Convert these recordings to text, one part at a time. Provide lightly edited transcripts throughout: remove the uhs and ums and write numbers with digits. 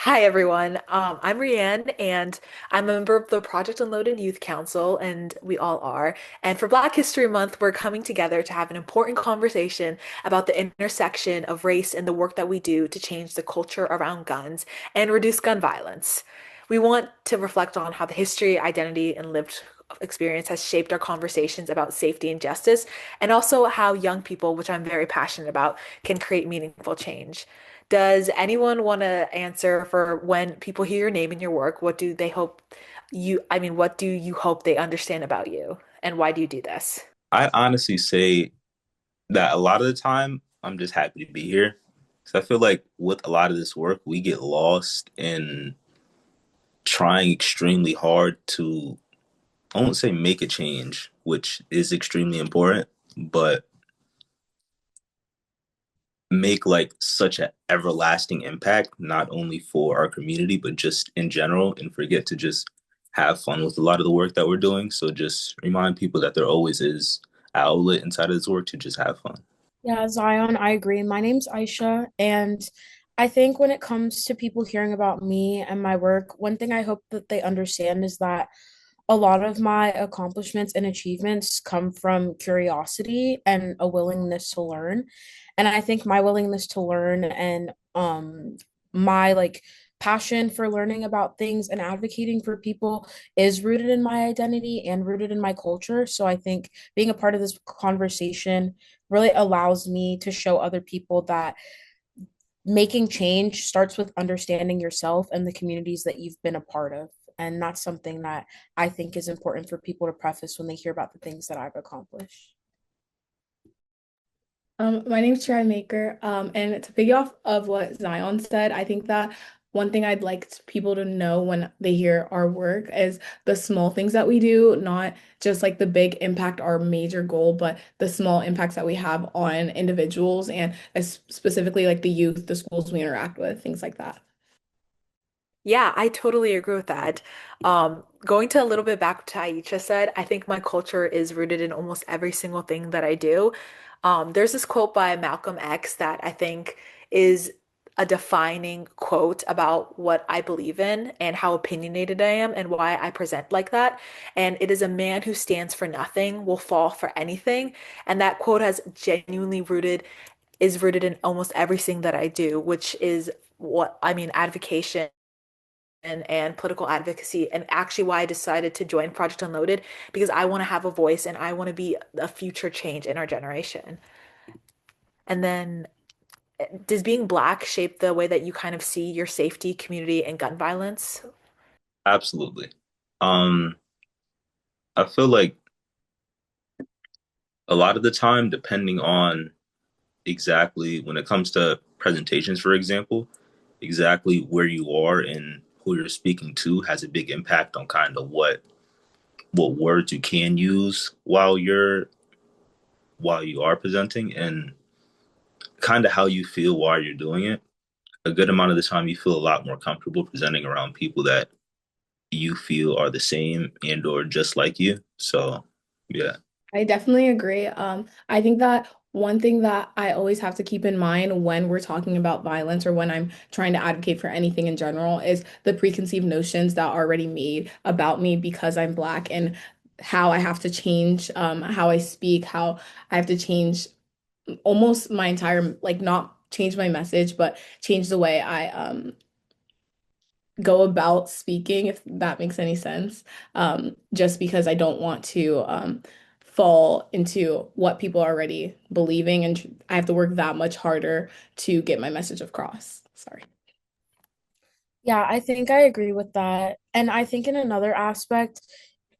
Hi, everyone. I'm Riyan, and I'm a member of the Project Unloaded Youth Council, and we all are. And for Black History Month, we're coming together to have an important conversation about the intersection of race and the work that we do to change the culture around guns and reduce gun violence. We want to reflect on how the history, identity, and lived experience has shaped our conversations about safety and justice, and also how young people, which I'm very passionate about, can create meaningful change. Does anyone want to answer for when people hear your name in your work, what do they hope what do you hope they understand about you? And why do you do this? I honestly say that a lot of the time, I'm just happy to be here. Because I feel like with a lot of this work, we get lost in trying extremely hard to, I won't say make a change, which is extremely important, but make like such an everlasting impact, not only for our community, but just in general, and forget to just have fun with a lot of the work that we're doing. So just remind people that there always is an outlet inside of this work to just have fun. Yeah, Zion, I agree. My name's Aicha, and I think when it comes to people hearing about me and my work, one thing I hope that they understand is that a lot of my accomplishments and achievements come from curiosity and a willingness to learn. And I think my willingness to learn and my passion for learning about things and advocating for people is rooted in my identity and rooted in my culture. So I think being a part of this conversation really allows me to show other people that making change starts with understanding yourself and the communities that you've been a part of. And that's something that I think is important for people to preface when they hear about the things that I've accomplished. My name's Try Maker. And to piggy off of what Zion said, I think that one thing I'd like people to know when they hear our work is the small things that we do, not just like the big impact, our major goal, but the small impacts that we have on individuals and specifically like the youth, the schools we interact with, things like that. Yeah, I totally agree with that. Going to a little bit back to Aicha said, I think my culture is rooted in almost every single thing that I do. There's this quote by Malcolm X that I think is a defining quote about what I believe in and how opinionated I am and why I present like that. And it is a man who stands for nothing will fall for anything. And that quote is rooted in almost everything that I do, which is what I mean, advocation and political advocacy, and actually why I decided to join Project Unloaded because I want to have a voice and I want to be a future change in our generation. And then, does being Black shape the way that you kind of see your safety, community, and gun violence? Absolutely. Um, I feel like a lot of the time, depending on exactly when it comes to presentations, for example, exactly where you are and who you're speaking to has a big impact on kind of what words you can use while you are presenting and kind of how you feel while you're doing it. A good amount of the time you feel a lot more comfortable presenting around people that you feel are the same and or just like you. So yeah. I definitely agree. I think that one thing that I always have to keep in mind when we're talking about violence or when I'm trying to advocate for anything in general is the preconceived notions that are already made about me because I'm Black and how I have to change how I speak, how I have to change almost my entire, like not change my message, but change the way I go about speaking, if that makes any sense, just because I don't want to fall into what people are already believing, and I have to work that much harder to get my message across. Sorry. Yeah, I think I agree with that. And I think in another aspect,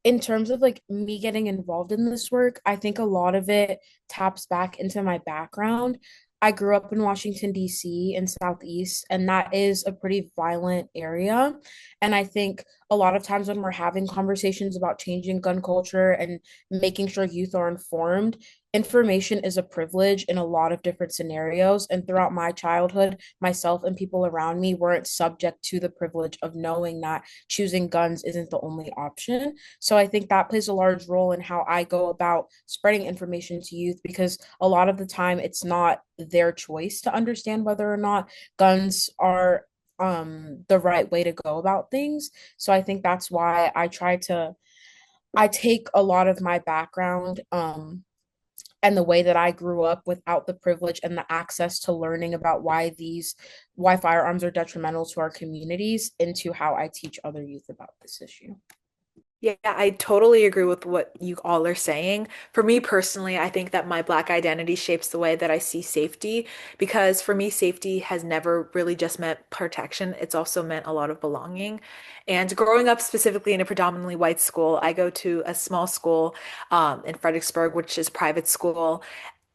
in terms of like me getting involved in this work, I think a lot of it taps back into my background. I grew up in Washington, D.C. in Southeast, and that is a pretty violent area. And I think a lot of times when we're having conversations about changing gun culture and making sure youth are informed, information is a privilege in a lot of different scenarios. And throughout my childhood, myself and people around me weren't subject to the privilege of knowing that choosing guns isn't the only option. So I think that plays a large role in how I go about spreading information to youth because a lot of the time it's not their choice to understand whether or not guns are the right way to go about things. So I think that's why I take a lot of my background and the way that I grew up without the privilege and the access to learning about why firearms are detrimental to our communities into how I teach other youth about this issue. Yeah, I totally agree with what you all are saying. For me personally, I think that my Black identity shapes the way that I see safety because for me, safety has never really just meant protection. It's also meant a lot of belonging. And growing up specifically in a predominantly white school, I go to a small school in Fredericksburg, which is private school.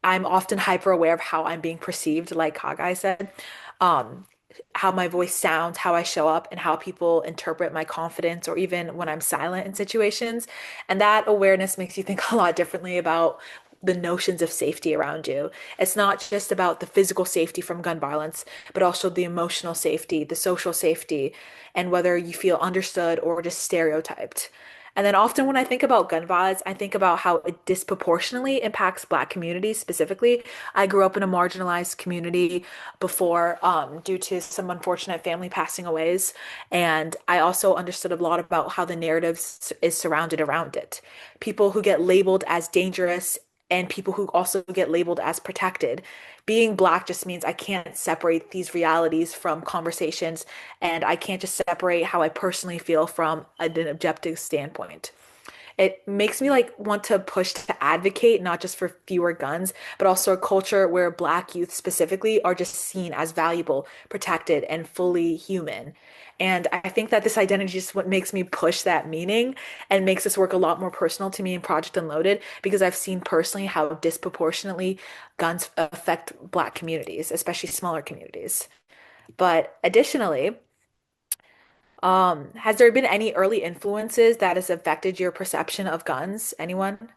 I'm often hyper aware of how I'm being perceived, like Cagai said. Um, how my voice sounds, how I show up, and how people interpret my confidence, or even when I'm silent in situations. And that awareness makes you think a lot differently about the notions of safety around you. It's not just about the physical safety from gun violence, but also the emotional safety, the social safety, and whether you feel understood or just stereotyped. And then often when I think about gun violence, I think about how it disproportionately impacts Black communities specifically. I grew up in a marginalized community before due to some unfortunate family passing aways. And I also understood a lot about how the narrative is surrounded around it. People who get labeled as dangerous and people who also get labeled as protected. Being Black just means I can't separate these realities from conversations, and I can't just separate how I personally feel from an objective standpoint. It makes me like want to push to advocate not just for fewer guns, but also a culture where Black youth specifically are just seen as valuable, protected, and fully human. And I think that this identity is what makes me push that meaning and makes this work a lot more personal to me in Project Unloaded because I've seen personally how disproportionately guns affect Black communities, especially smaller communities. But additionally, has there been any early influences that has affected your perception of guns? Anyone?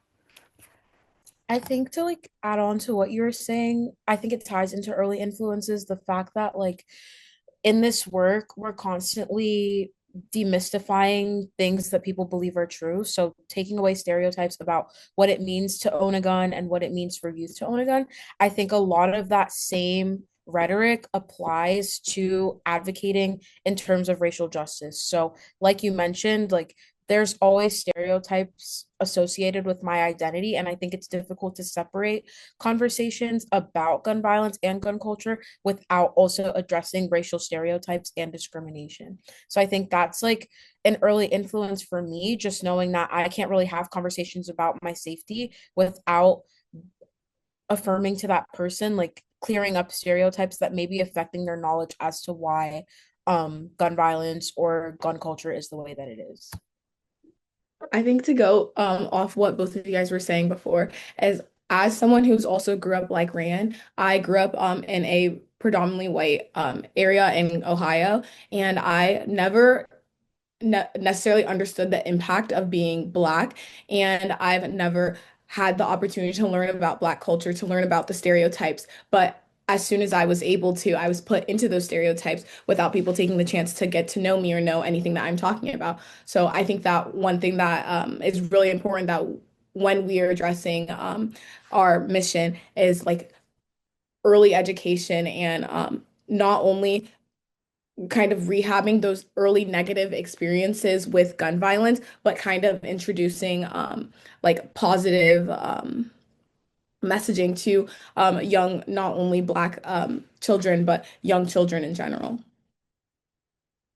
I think to like add on to what you were saying, I think it ties into early influences, the fact that like in this work, we're constantly demystifying things that people believe are true. So taking away stereotypes about what it means to own a gun and what it means for youth to own a gun. I think a lot of that same rhetoric applies to advocating in terms of racial justice. So, like you mentioned, like there's always stereotypes associated with my identity. And I think it's difficult to separate conversations about gun violence and gun culture without also addressing racial stereotypes and discrimination. So I think that's like an early influence for me, just knowing that I can't really have conversations about my safety without affirming to that person, like clearing up stereotypes that may be affecting their knowledge as to why gun violence or gun culture is the way that it is. I think to go off what both of you guys were saying before, as someone who's also grew up like Rand, I grew up in a predominantly white area in Ohio, and I never ne necessarily understood the impact of being Black, and I've never had the opportunity to learn about Black culture, to learn about the stereotypes. But as soon as I was able to, I was put into those stereotypes without people taking the chance to get to know me or know anything that I'm talking about. So I think that one thing that is really important that when we are addressing our mission is like early education and not only kind of rehabbing those early negative experiences with gun violence, but kind of introducing like positive messaging to young, not only Black children, but young children in general.